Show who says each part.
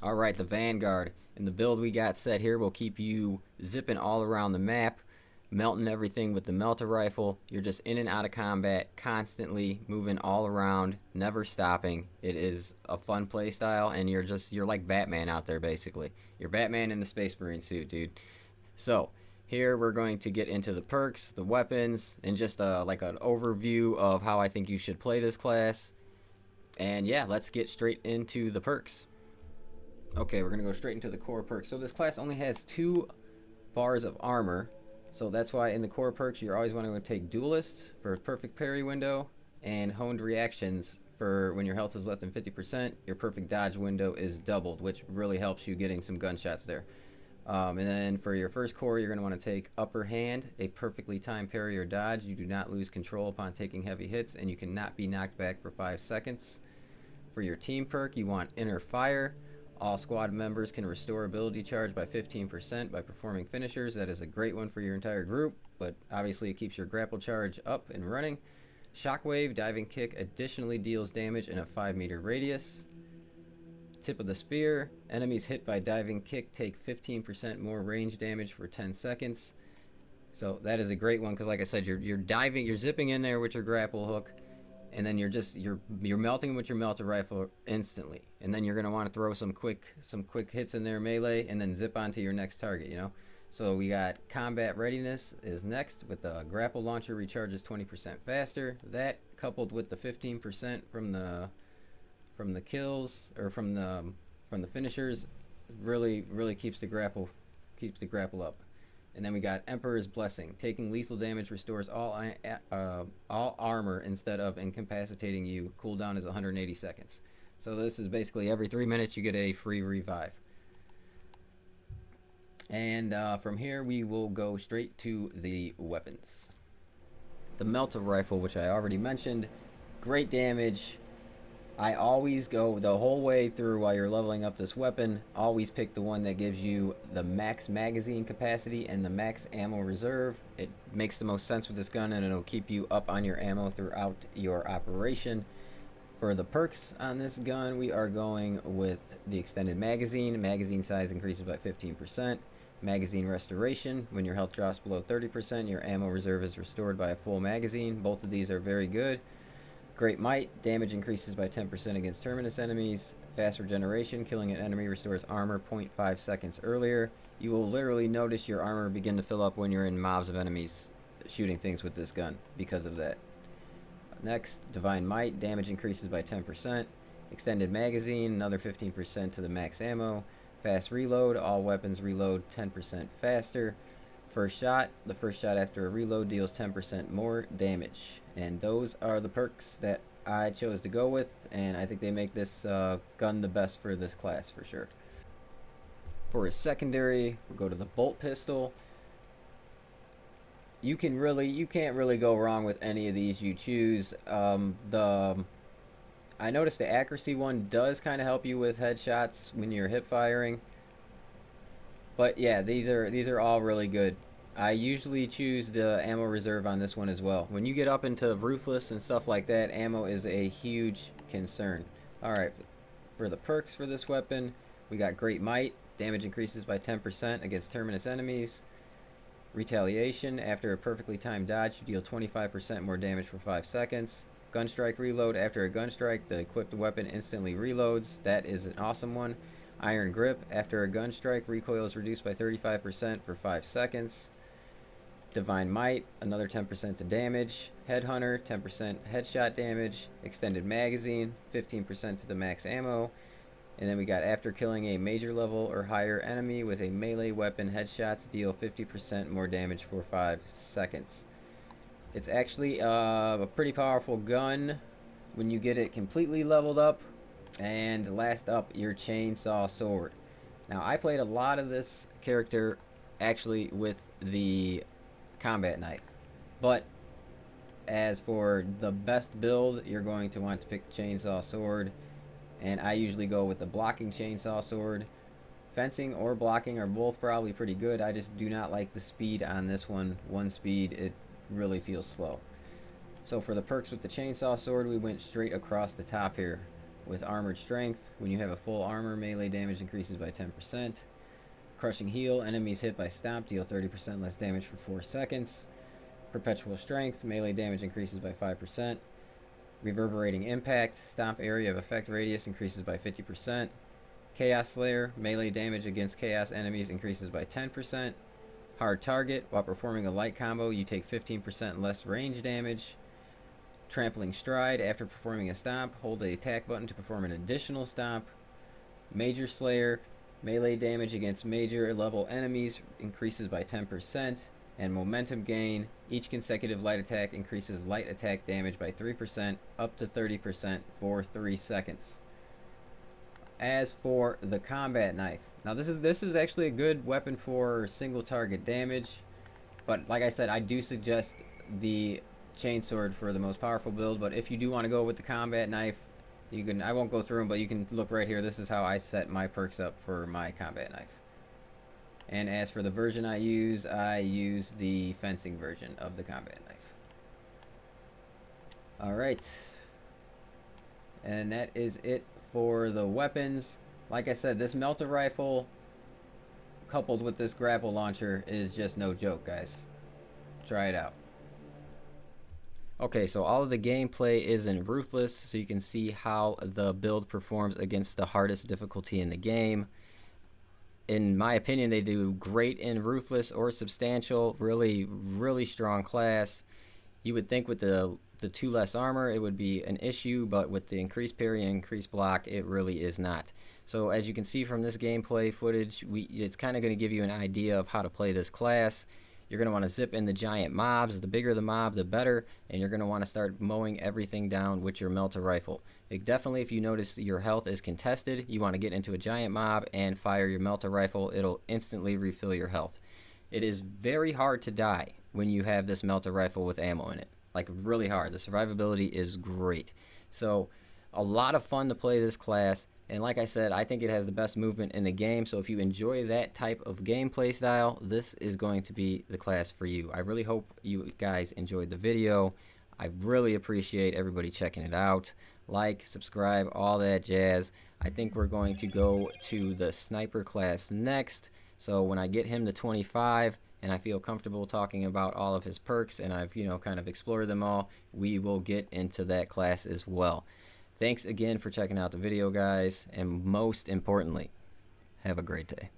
Speaker 1: Alright, the Vanguard. And the build we got set here will keep you zipping all around the map, melting everything with the melter rifle. You're just in and out of combat, constantly moving all around, never stopping. It is a fun play style, and you're like Batman out there basically. You're Batman in the Space Marine suit, dude. So, here we're going to get into the perks, the weapons, and just like an overview of how I think you should play this class. And yeah, let's get straight into the perks. Okay, we're going to go straight into the core perks. So this class only has 2 bars of armor. So that's why in the core perks you're always wanting to take Duelist for perfect parry window and Honed Reactions for when your health is less than 50%. Your perfect dodge window is doubled, which really helps you getting some gunshots there. And then for your first core, you're going to want to take Upper Hand, a perfectly timed parry or dodge. You do not lose control upon taking heavy hits, and you cannot be knocked back for 5 seconds. For your team perk, you want Inner Fire. All squad members can restore ability charge by 15% by performing finishers. That is a great one for your entire group, but obviously it keeps your grapple charge up and running. Shockwave, Diving Kick additionally deals damage in a 5-meter radius. Tip of the Spear, enemies hit by Diving Kick take 15% more range damage for 10 seconds. So that is a great one because, like I said, you're zipping in there with your grapple hook, and then you're melting with your melter rifle instantly, and then you're gonna want to throw some quick hits in there melee, and then zip onto your next target. So we got Combat Readiness is next with the grapple launcher recharges 20% faster. That coupled with the 15% from the kills or from the finishers really keeps the grapple up. And then we got Emperor's Blessing. Taking lethal damage restores all armor instead of incapacitating you. Cooldown is 180 seconds. So this is basically every 3 minutes you get a free revive. And from here we will go straight to the weapons. The Melter Rifle, which I already mentioned, great damage. I always go the whole way through while you're leveling up this weapon. Always pick the one that gives you the max magazine capacity and the max ammo reserve. It makes the most sense with this gun, and it'll keep you up on your ammo throughout your operation. For the perks on this gun, we are going with the extended magazine. Magazine size increases by 15%. Magazine restoration. When your health drops below 30%, your ammo reserve is restored by a full magazine. Both of these are very good. Great Might, damage increases by 10% against terminus enemies. Fast regeneration, killing an enemy restores armor 0.5 seconds earlier. You will literally notice your armor begin to fill up when you're in mobs of enemies shooting things with this gun because of that. Next, Divine Might, damage increases by 10%. Extended magazine, another 15% to the max ammo. Fast reload, all weapons reload 10% faster. First shot, the first shot after a reload deals 10% more damage. And those are the perks that I chose to go with, and I think they make this gun the best for this class for sure. For a secondary, we'll go to the bolt pistol. You can't really go wrong with any of these you choose. I noticed the accuracy one does kind of help you with headshots when you're hip firing. But yeah, these are all really good. I usually choose the ammo reserve on this one as well. When you get up into Ruthless and stuff like that, ammo is a huge concern. Alright, for the perks for this weapon, we got Great Might. Damage increases by 10% against terminus enemies. Retaliation, after a perfectly timed dodge, you deal 25% more damage for 5 seconds. Gunstrike reload, after a gunstrike, the equipped weapon instantly reloads. That is an awesome one. Iron Grip, after a gunstrike, recoil is reduced by 35% for 5 seconds. Divine Might, another 10% to damage. Headhunter, 10% headshot damage. Extended Magazine, 15% to the max ammo. And then we got after killing a major level or higher enemy with a melee weapon, headshots deal 50% more damage for 5 seconds. It's actually a pretty powerful gun when you get it completely leveled up. And last up, your Chainsaw Sword. Now, I played a lot of this character actually with the combat knife, but as for the best build, you're going to want to pick the Chainsaw Sword, and I usually go with the blocking Chainsaw Sword. Fencing or blocking are both probably pretty good. I just do not like the speed on this one. One speed, it really feels slow. So for the perks with the Chainsaw Sword, we went straight across the top here. with armored strength. When you have a full armor, melee damage increases by 10%. Crushing heal, enemies hit by stomp deal 30% less damage for 4 seconds. Perpetual strength, melee damage increases by 5%. Reverberating impact, stomp area of effect radius increases by 50%. Chaos Slayer, melee damage against chaos enemies increases by 10%. Hard target, while performing a light combo, you take 15% less range damage. Trampling stride, after performing a stomp, hold the attack button to perform an additional stomp. Major Slayer, melee damage against major level enemies increases by 10%. And momentum gain, each consecutive light attack increases light attack damage by 3% up to 30% for 3 seconds. As for the combat knife, now this is actually a good weapon for single target damage, but like I said, I do suggest the chainsword for the most powerful build. But if you do want to go with the combat knife, you can, I won't go through them, but you can look right here. This is how I set my perks up for my combat knife. And as for the version I use the fencing version of the combat knife. Alright, and that is it for the weapons. Like I said, this melter rifle coupled with this grapple launcher is just no joke, guys. Try it out. Okay, so all of the gameplay is in Ruthless, so you can see how the build performs against the hardest difficulty in the game. In my opinion, they do great in Ruthless or Substantial. Really strong class. You would think with the 2 less armor it would be an issue, but with the increased parry and increased block, it really is not. So as you can see from this gameplay footage, it's kind of going to give you an idea of how to play this class. You're going to want to zip in the giant mobs. The bigger the mob, the better, and you're going to want to start mowing everything down with your melter rifle. Definitely, if you notice your health is contested, you want to get into a giant mob and fire your melter rifle. It'll instantly refill your health. It is very hard to die when you have this melter rifle with ammo in it. Like, really hard. The survivability is great. So a lot of fun to play this class, and like I said, I think it has the best movement in the game. So if you enjoy that type of gameplay style, this is going to be the class for you. I really hope you guys enjoyed the video. I really appreciate everybody checking it out. Like, subscribe, all that jazz. I think we're going to go to the sniper class next. So when I get him to 25 and I feel comfortable talking about all of his perks and I've, kind of explored them all, we will get into that class as well. Thanks again for checking out the video, guys, and most importantly, have a great day.